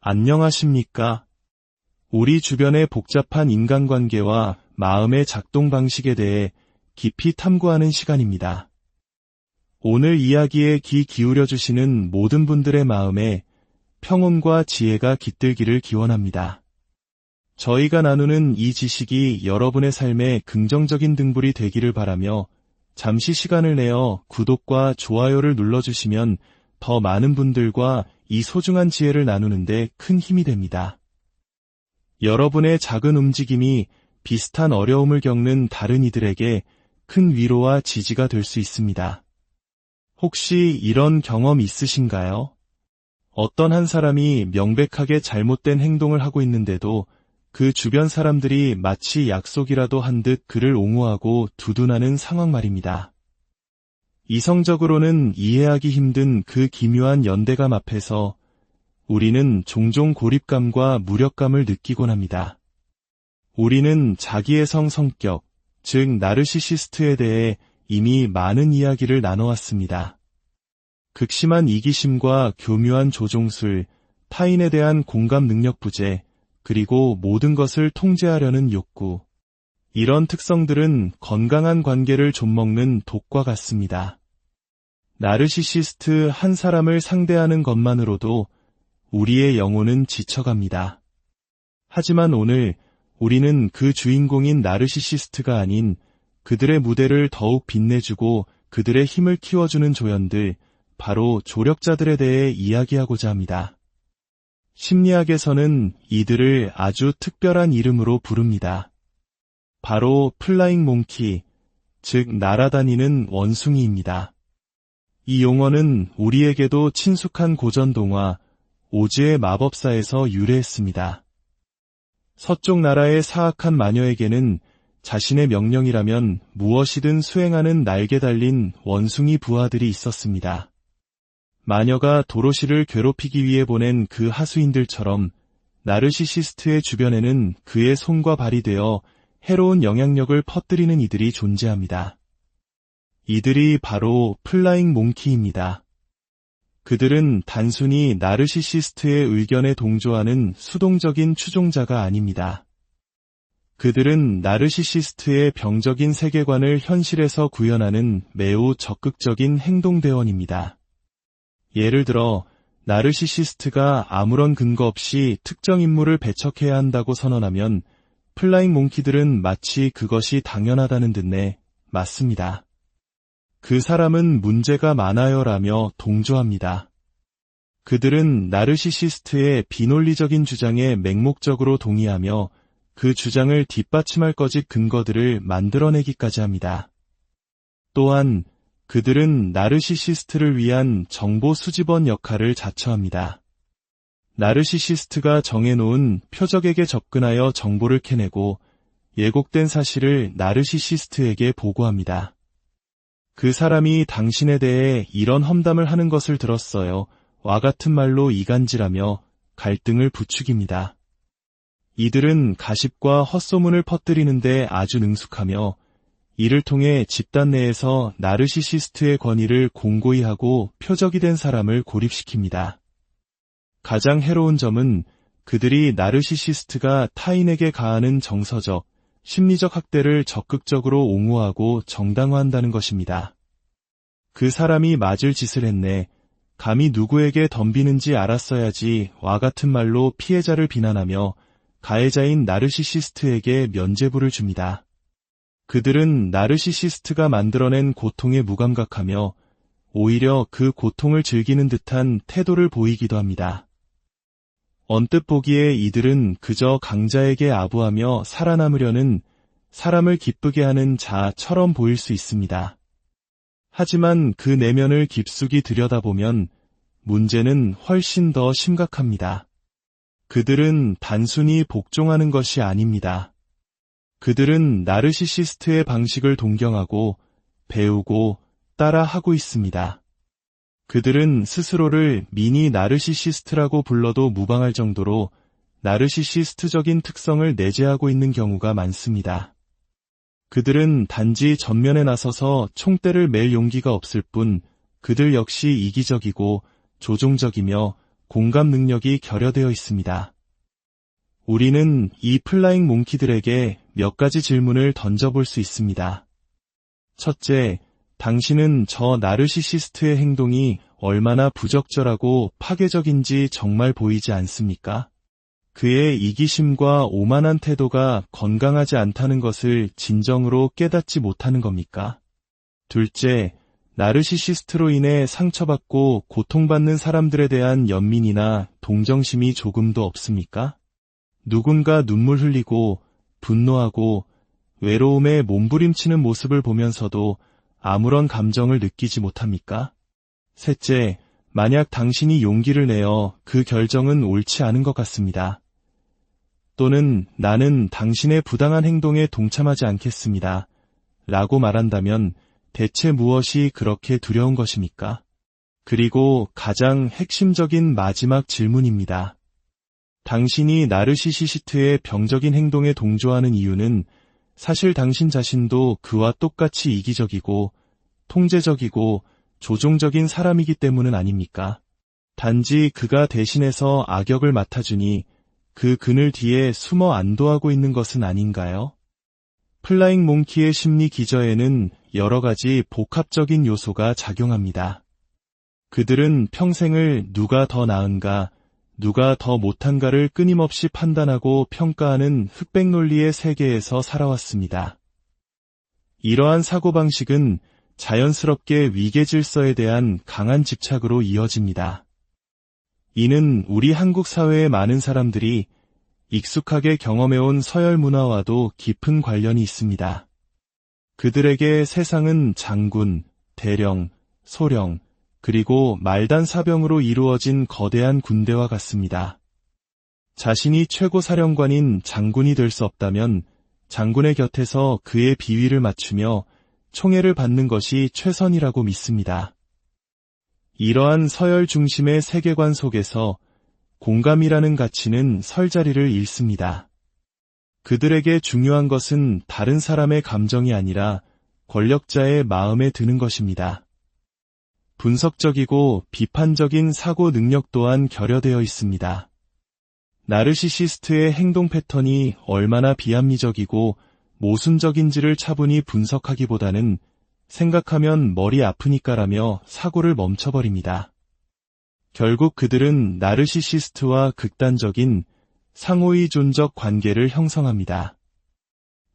안녕하십니까? 우리 주변의 복잡한 인간관계와 마음의 작동 방식에 대해 깊이 탐구하는 시간입니다. 오늘 이야기에 귀 기울여 주시는 모든 분들의 마음에 평온과 지혜가 깃들기를 기원합니다. 저희가 나누는 이 지식이 여러분의 삶에 긍정적인 등불이 되기를 바라며 잠시 시간을 내어 구독과 좋아요를 눌러주시면 더 많은 분들과 이 소중한 지혜를 나누는데 큰 힘이 됩니다. 여러분의 작은 움직임이 비슷한 어려움을 겪는 다른 이들에게 큰 위로와 지지가 될 수 있습니다. 혹시 이런 경험 있으신가요? 어떤 한 사람이 명백하게 잘못된 행동을 하고 있는데도 그 주변 사람들이 마치 약속이라도 한 듯 그를 옹호하고 두둔하는 상황 말입니다. 이성적으로는 이해하기 힘든 그 기묘한 연대감 앞에서 우리는 종종 고립감과 무력감을 느끼곤 합니다. 우리는 자기의 성격, 즉 나르시시스트에 대해 이미 많은 이야기를 나눠왔습니다. 극심한 이기심과 교묘한 조종술, 타인에 대한 공감 능력 부재, 그리고 모든 것을 통제하려는 욕구. 이런 특성들은 건강한 관계를 좀먹는 독과 같습니다. 나르시시스트 한 사람을 상대하는 것만으로도 우리의 영혼은 지쳐갑니다. 하지만 오늘 우리는 그 주인공인 나르시시스트가 아닌 그들의 무대를 더욱 빛내주고 그들의 힘을 키워주는 조연들, 바로 조력자들에 대해 이야기하고자 합니다. 심리학에서는 이들을 아주 특별한 이름으로 부릅니다. 바로 플라잉 몽키, 즉 날아다니는 원숭이입니다. 이 용어는 우리에게도 친숙한 고전 동화 오즈의 마법사에서 유래했습니다. 서쪽 나라의 사악한 마녀에게는 자신의 명령이라면 무엇이든 수행하는 날개 달린 원숭이 부하들이 있었습니다. 마녀가 도로시를 괴롭히기 위해 보낸 그 하수인들처럼 나르시시스트의 주변에는 그의 손과 발이 되어 해로운 영향력을 퍼뜨리는 이들이 존재합니다. 이들이 바로 플라잉 몽키입니다. 그들은 단순히 나르시시스트의 의견에 동조하는 수동적인 추종자가 아닙니다. 그들은 나르시시스트의 병적인 세계관을 현실에서 구현하는 매우 적극적인 행동대원입니다. 예를 들어 나르시시스트가 아무런 근거 없이 특정 인물을 배척해야 한다고 선언하면 플라잉 몽키들은 마치 그것이 당연하다는 듯 맞습니다. 그 사람은 문제가 많아요 라며 동조합니다. 그들은 나르시시스트의 비논리적인 주장에 맹목적으로 동의하며 그 주장을 뒷받침할 거짓 근거들을 만들어내기까지 합니다. 또한 그들은 나르시시스트를 위한 정보 수집원 역할을 자처합니다. 나르시시스트가 정해놓은 표적에게 접근하여 정보를 캐내고 예곡된 사실을 나르시시스트에게 보고합니다. 그 사람이 당신에 대해 이런 험담을 하는 것을 들었어요. 와 같은 말로 이간질하며 갈등을 부추깁니다. 이들은 가십과 헛소문을 퍼뜨리는데 아주 능숙하며 이를 통해 집단 내에서 나르시시스트의 권위를 공고히 하고 표적이 된 사람을 고립시킵니다. 가장 해로운 점은 그들이 나르시시스트가 타인에게 가하는 정서적, 심리적 학대를 적극적으로 옹호하고 정당화한다는 것입니다. 그 사람이 맞을 짓을 했네. 감히 누구에게 덤비는지 알았어야지 와 같은 말로 피해자를 비난하며 가해자인 나르시시스트에게 면죄부를 줍니다. 그들은 나르시시스트가 만들어낸 고통에 무감각하며 오히려 그 고통을 즐기는 듯한 태도를 보이기도 합니다. 언뜻 보기에 이들은 그저 강자에게 아부하며 살아남으려는 사람을 기쁘게 하는 자처럼 보일 수 있습니다. 하지만 그 내면을 깊숙이 들여다보면 문제는 훨씬 더 심각합니다. 그들은 단순히 복종하는 것이 아닙니다. 그들은 나르시시스트의 방식을 동경하고 배우고 따라하고 있습니다. 그들은 스스로를 미니 나르시시스트라고 불러도 무방할 정도로 나르시시스트적인 특성을 내재하고 있는 경우가 많습니다. 그들은 단지 전면에 나서서 총대를 맬 용기가 없을 뿐 그들 역시 이기적이고 조종적이며 공감 능력이 결여되어 있습니다. 우리는 이 플라잉 몽키들에게 몇 가지 질문을 던져볼 수 있습니다. 첫째, 당신은 저 나르시시스트의 행동이 얼마나 부적절하고 파괴적인지 정말 보이지 않습니까? 그의 이기심과 오만한 태도가 건강하지 않다는 것을 진정으로 깨닫지 못하는 겁니까? 둘째, 나르시시스트로 인해 상처받고 고통받는 사람들에 대한 연민이나 동정심이 조금도 없습니까? 누군가 눈물 흘리고 분노하고 외로움에 몸부림치는 모습을 보면서도 아무런 감정을 느끼지 못합니까? 셋째, 만약 당신이 용기를 내어 그 결정은 옳지 않은 것 같습니다. 또는 나는 당신의 부당한 행동에 동참하지 않겠습니다. 라고 말한다면 대체 무엇이 그렇게 두려운 것입니까? 그리고 가장 핵심적인 마지막 질문입니다. 당신이 나르시시스트의 병적인 행동에 동조하는 이유는 사실 당신 자신도 그와 똑같이 이기적이고 통제적이고 조종적인 사람이기 때문은 아닙니까? 단지 그가 대신해서 악역을 맡아주니 그 그늘 뒤에 숨어 안도하고 있는 것은 아닌가요? 플라잉 몽키의 심리 기저에는 여러 가지 복합적인 요소가 작용합니다. 그들은 평생을 누가 더 나은가, 누가 더 못한가를 끊임없이 판단하고 평가하는 흑백 논리의 세계에서 살아왔습니다. 이러한 사고방식은 자연스럽게 위계 질서에 대한 강한 집착으로 이어집니다. 이는 우리 한국 사회의 많은 사람들이 익숙하게 경험해온 서열 문화와도 깊은 관련이 있습니다. 그들에게 세상은 장군, 대령, 소령, 그리고 말단 사병으로 이루어진 거대한 군대와 같습니다. 자신이 최고 사령관인 장군이 될 수 없다면 장군의 곁에서 그의 비위를 맞추며 총애를 받는 것이 최선이라고 믿습니다. 이러한 서열 중심의 세계관 속에서 공감이라는 가치는 설 자리를 잃습니다. 그들에게 중요한 것은 다른 사람의 감정이 아니라 권력자의 마음에 드는 것입니다. 분석적이고 비판적인 사고 능력 또한 결여되어 있습니다. 나르시시스트의 행동 패턴이 얼마나 비합리적이고 모순적인지를 차분히 분석하기보다는 생각하면 머리 아프니까라며 사고를 멈춰버립니다. 결국 그들은 나르시시스트와 극단적인 상호의존적 관계를 형성합니다.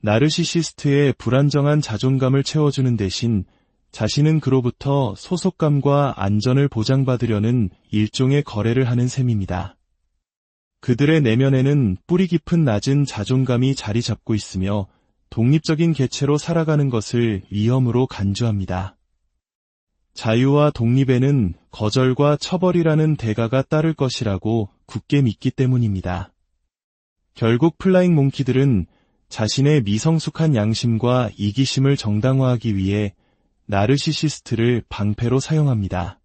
나르시시스트의 불안정한 자존감을 채워주는 대신 자신은 그로부터 소속감과 안전을 보장받으려는 일종의 거래를 하는 셈입니다. 그들의 내면에는 뿌리 깊은 낮은 자존감이 자리 잡고 있으며 독립적인 개체로 살아가는 것을 위험으로 간주합니다. 자유와 독립에는 거절과 처벌이라는 대가가 따를 것이라고 굳게 믿기 때문입니다. 결국 플라잉 몽키들은 자신의 미성숙한 양심과 이기심을 정당화하기 위해 나르시시스트를 방패로 사용합니다.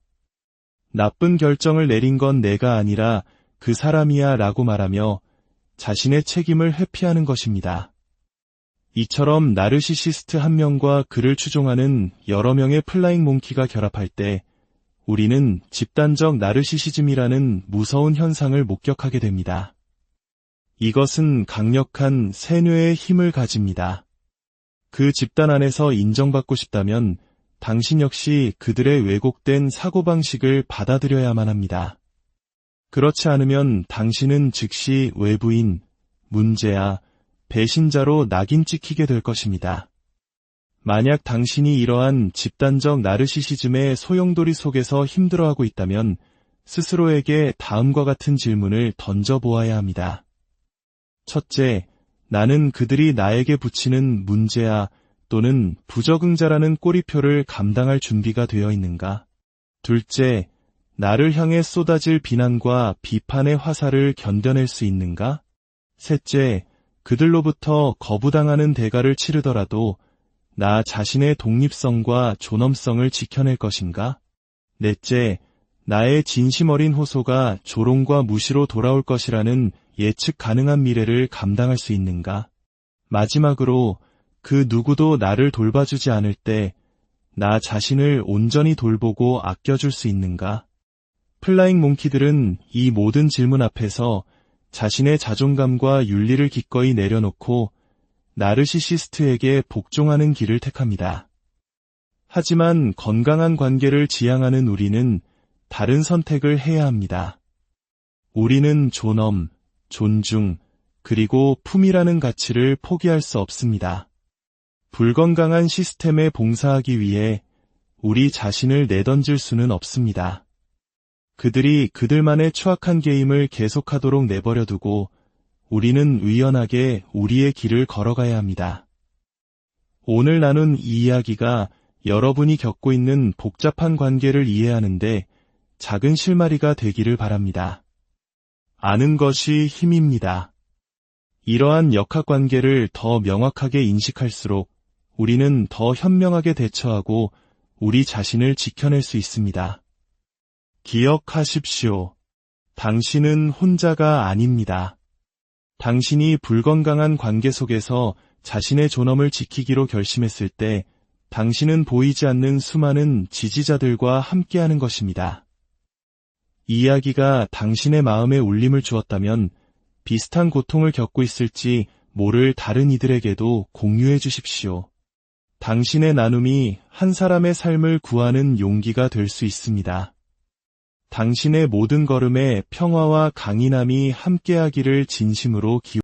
나쁜 결정을 내린 건 내가 아니라 그 사람이야 라고 말하며 자신의 책임을 회피하는 것입니다. 이처럼 나르시시스트 한 명과 그를 추종하는 여러 명의 플라잉 몽키가 결합할 때 우리는 집단적 나르시시즘이라는 무서운 현상을 목격하게 됩니다. 이것은 강력한 세뇌의 힘을 가집니다. 그 집단 안에서 인정받고 싶다면 당신 역시 그들의 왜곡된 사고방식을 받아들여야만 합니다. 그렇지 않으면 당신은 즉시 외부인, 문제야, 배신자로 낙인 찍히게 될 것입니다. 만약 당신이 이러한 집단적 나르시시즘의 소용돌이 속에서 힘들어하고 있다면 스스로에게 다음과 같은 질문을 던져보아야 합니다. 첫째, 나는 그들이 나에게 붙이는 문제야 또는 부적응자라는 꼬리표를 감당할 준비가 되어 있는가? 둘째, 나를 향해 쏟아질 비난과 비판의 화살을 견뎌낼 수 있는가? 셋째, 그들로부터 거부당하는 대가를 치르더라도 나 자신의 독립성과 존엄성을 지켜낼 것인가? 넷째, 나의 진심 어린 호소가 조롱과 무시로 돌아올 것이라는 예측 가능한 미래를 감당할 수 있는가? 마지막으로 그 누구도 나를 돌봐주지 않을 때 나 자신을 온전히 돌보고 아껴줄 수 있는가? 플라잉 몽키들은 이 모든 질문 앞에서 자신의 자존감과 윤리를 기꺼이 내려놓고 나르시시스트에게 복종하는 길을 택합니다. 하지만 건강한 관계를 지향하는 우리는 다른 선택을 해야 합니다. 우리는 존엄, 존중, 그리고 품이라는 가치를 포기할 수 없습니다. 불건강한 시스템에 봉사하기 위해 우리 자신을 내던질 수는 없습니다. 그들이 그들만의 추악한 게임을 계속하도록 내버려두고 우리는 의연하게 우리의 길을 걸어가야 합니다. 오늘 나눈 이 이야기가 여러분이 겪고 있는 복잡한 관계를 이해하는데 작은 실마리가 되기를 바랍니다. 아는 것이 힘입니다. 이러한 역학관계를 더 명확하게 인식할수록 우리는 더 현명하게 대처하고 우리 자신을 지켜낼 수 있습니다. 기억하십시오. 당신은 혼자가 아닙니다. 당신이 불건강한 관계 속에서 자신의 존엄을 지키기로 결심했을 때 당신은 보이지 않는 수많은 지지자들과 함께하는 것입니다. 이 이야기가 당신의 마음에 울림을 주었다면 비슷한 고통을 겪고 있을지 모를 다른 이들에게도 공유해 주십시오. 당신의 나눔이 한 사람의 삶을 구하는 용기가 될 수 있습니다. 당신의 모든 걸음에 평화와 강인함이 함께하기를 진심으로 기원합니다.